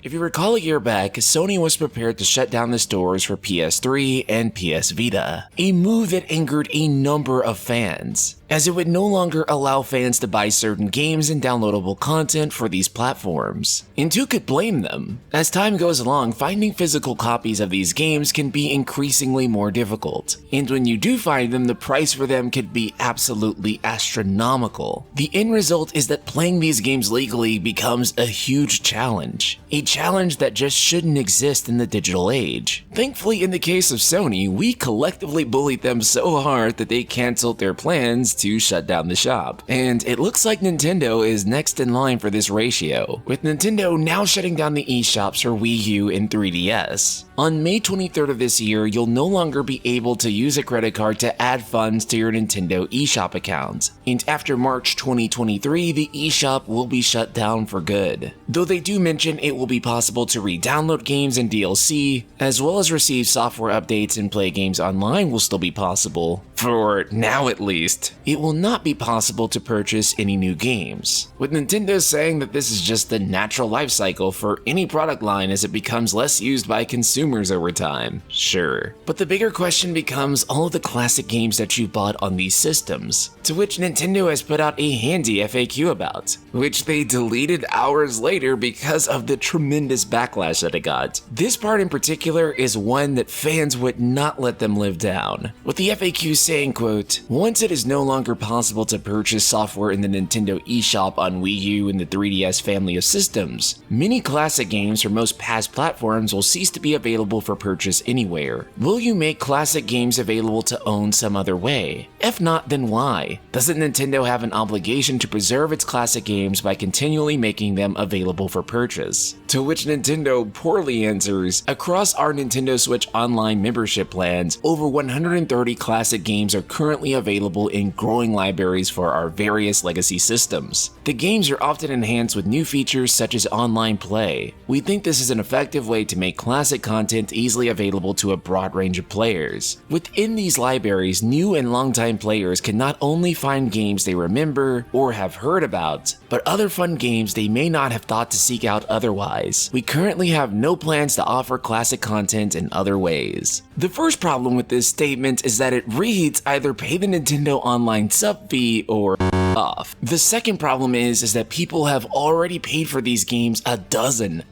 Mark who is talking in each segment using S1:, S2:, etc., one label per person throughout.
S1: If you recall a year back, Sony was prepared to shut down the stores for PS3 and PS Vita, a move that angered a number of fans, as it would no longer allow fans to buy certain games and downloadable content for these platforms. And who could blame them? As time goes along, finding physical copies of these games can be increasingly more difficult, and when you do find them, the price for them could be absolutely astronomical. The end result is that playing these games legally becomes a huge challenge, a challenge that just shouldn't exist in the digital age. Thankfully, in the case of Sony, we collectively bullied them so hard that they canceled their plans to shut down the shop. And it looks like Nintendo is next in line for this ratio, with Nintendo now shutting down the eShops for Wii U and 3DS. On May 23rd of this year, you'll no longer be able to use a credit card to add funds to your Nintendo eShop account. And after March 2023, the eShop will be shut down for good. Though they do mention it will be possible to re-download games and DLC, as well as receive software updates and play games online will still be possible. For now at least, it will not be possible to purchase any new games, with Nintendo saying that this is just the natural life cycle for any product line as it becomes less used by consumers over time. Sure. But the bigger question becomes all of the classic games that you bought on these systems, to which Nintendo has put out a handy FAQ about, which they deleted hours later because of the tremendous backlash that it got. This part in particular is one that fans would not let them live down, with the FAQ saying, quote, "Once it is no longer possible to purchase software in the Nintendo eShop on Wii U and the 3DS family of systems, many classic games for most past platforms will cease to be available for purchase anywhere. Will you make classic games available to own some other way? If not, then why? Doesn't Nintendo have an obligation to preserve its classic games by continually making them available for purchase?" To which Nintendo poorly answers, "Across our Nintendo Switch Online membership plans, over 130 classic games are currently available in growing libraries for our various legacy systems. The games are often enhanced with new features such as online play. We think this is an effective way to make classic content easily available to a broad range of players. Within these libraries, new and longtime players can not only find games they remember or have heard about, but other fun games they may not have thought to seek out otherwise. We currently have no plans to offer classic content in other ways." The first problem with this statement is that it reads either pay the Nintendo Online sub fee or off. The second problem is that people have already paid for these games a dozen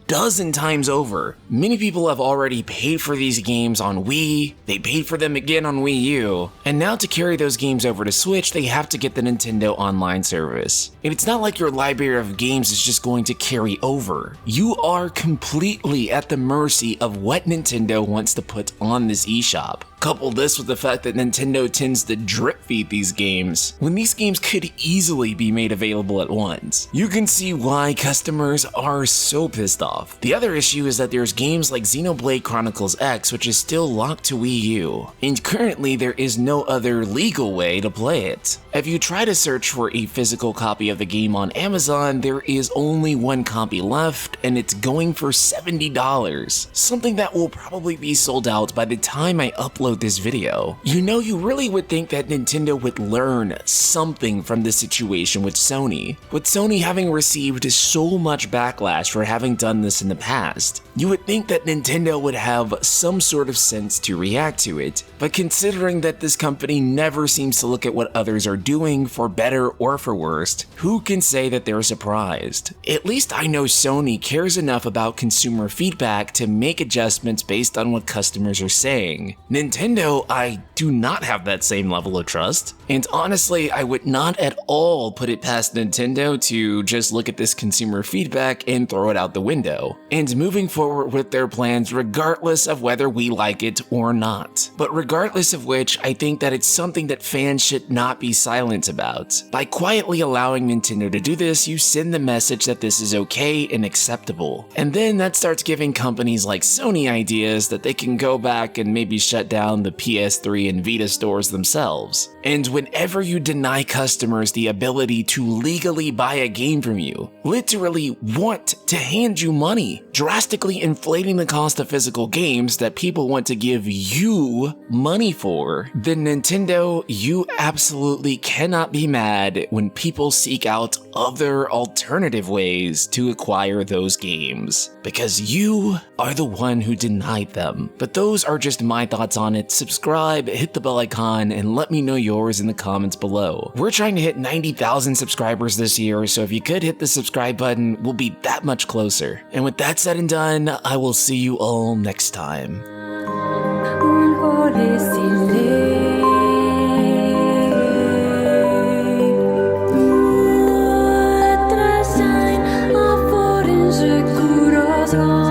S1: times over. Many people have already paid for these games on Wii, they paid for them again on Wii U, and now to carry those games over to Switch, they have to get the Nintendo Online service. And it's not like your library of games is just going to carry over. You are completely at the mercy of what Nintendo wants to put on this eShop. Couple this with the fact that Nintendo tends to drip feed these games, when these games could easily be made available at once. You can see why customers are so pissed off. The other issue is that there's games like Xenoblade Chronicles X, which is still locked to Wii U, and currently there is no other legal way to play it. If you try to search for a physical copy of the game on Amazon, there is only one copy left, and it's going for $70, something that will probably be sold out by the time I upload this video. You know, you really would think that Nintendo would learn something from this situation with Sony having received so much backlash for having done this in the past. You would think that Nintendo would have some sort of sense to react to it, but considering that this company never seems to look at what others are doing for better or for worse, who can say that they're surprised? At least I know Sony cares enough about consumer feedback to make adjustments based on what customers are saying. Nintendo, I do not have that same level of trust, and honestly, I would not at all put it past Nintendo to just look at this consumer feedback and throw it out the window, and moving forward with their plans regardless of whether we like it or not. But regardless of which, I think that it's something that fans should not be silent about. By quietly allowing Nintendo to do this, you send the message that this is okay and acceptable, and then that starts giving companies like Sony ideas that they can go back and maybe shut down down the PS3 and Vita stores themselves. And whenever you deny customers the ability to legally buy a game from you, literally want to hand you money, drastically inflating the cost of physical games that people want to give you money for, then Nintendo, you absolutely cannot be mad when people seek out other alternative ways to acquire those games, because you are the one who denied them. But those are just my thoughts on it. Subscribe, hit the bell icon, and let me know yours in the comments below. We're trying to hit 90,000 subscribers this year, so if you could hit the subscribe button, we'll be that much closer. And with that said and done, I will see you all next time.